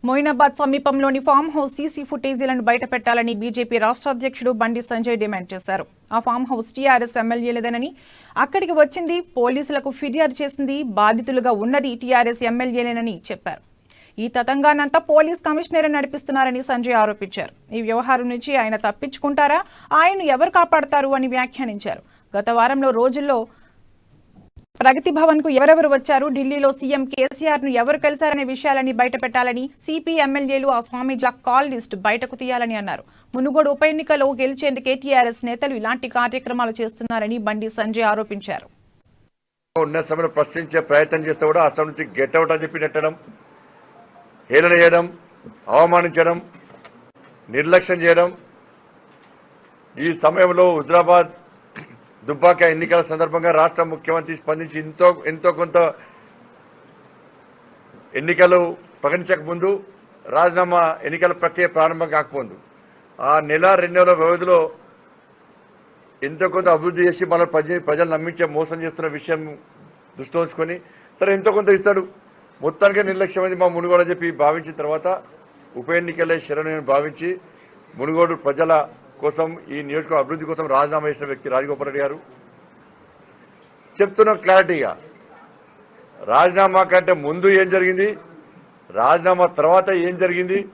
మొయినాబాద్ సమీపంలోని farm house CC ఫుటేజీలను బయటపెట్టాలని BJP రాష్ట్ర అధ్యక్షుడు బండి సంజయ్ డిమాండ్ చేశారు. ఆ ఫామ్ హౌస్ టీఆర్ఎస్ ఎమ్మెల్యేలేదనని, అక్కడికి వచ్చింది పోలీసులకు ఫిర్యాదు చేసింది బాధితులుగా ఉన్నది టీఆర్ఎస్ ఎమ్మెల్యేలేనని చెప్పారు. ఈ తతంగానంతా పోలీస్ కమిషనరే నడిపిస్తున్నారని సంజయ్ ఆరోపించారు. ఈ వ్యవహారం నుంచి ఆయన తప్పించుకుంటారా, ఆయన్ను ఎవరు కాపాడతారు అని వ్యాఖ్యానించారు. గత వారంలో రోజుల్లో ప్రగతి భవన్ కు ఎవరెవరు వచ్చారు, ఢిల్లీలో సీఎం కేసీఆర్ ను ఎవరు కలిశారనే విషయాలని బయటపెట్టాలని, సిపి ఎమ్మెల్యేలు ఆ స్వామీజీల కాల్ లిస్ట్ బయటకు తీయాలని అన్నారు. మునుగోడు ఉప ఎన్నికలో గెలిచేందుకే టీఆర్ఎస్ నేతలు ఇలాంటి కార్యక్రమాలు చేస్తున్నారని బండి సంజయ్ ఆరోపించారు. ఉన్న సమయంలో ప్రశ్నించే ప్రయత్నం చేస్తే కూడా అసలు నుంచి గెట్అవుట్ అని చెప్పి నెట్టడం, హేళన చేయడం, అవమానించడం, నిర్లక్ష్యం చేయడం. ఈ సమయంలో హుజరాబాద్ దుబ్బాక ఎన్నికల సందర్భంగా రాష్ట్ర ముఖ్యమంత్రి స్పందించి ఎంతో కొంత ఎన్నికలు ప్రకటించక ముందు, రాజీనామా ఎన్నికల ప్రక్రియ ప్రారంభం కాకముందు ఆ నెల 2 నెలల వ్యవధిలో ఎంతో కొంత అభివృద్ధి చేసి మన ప్రజలు నమ్మించే మోసం చేస్తున్న విషయం దృష్టిలో ఉంచుకొని సరే ఎంతో కొంత ఇస్తాడు, మొత్తానికే నిర్లక్ష్యమైంది మా మునుగోడు చెప్పి భావించిన తర్వాత ఉప ఎన్నికలే శరణ్యం భావించి మునుగోడు ప్రజల కోసం, ఈ నియోజకవర్గ అభివృద్ధి కోసం రాజీనామా చేసిన వ్యక్తి రాజగోపాల్ రెడ్డి గారు. చెప్తున్న క్లారిటీగా, రాజీనామా కంటే ముందు ఏం జరిగింది, రాజీనామా తర్వాత ఏం జరిగింది,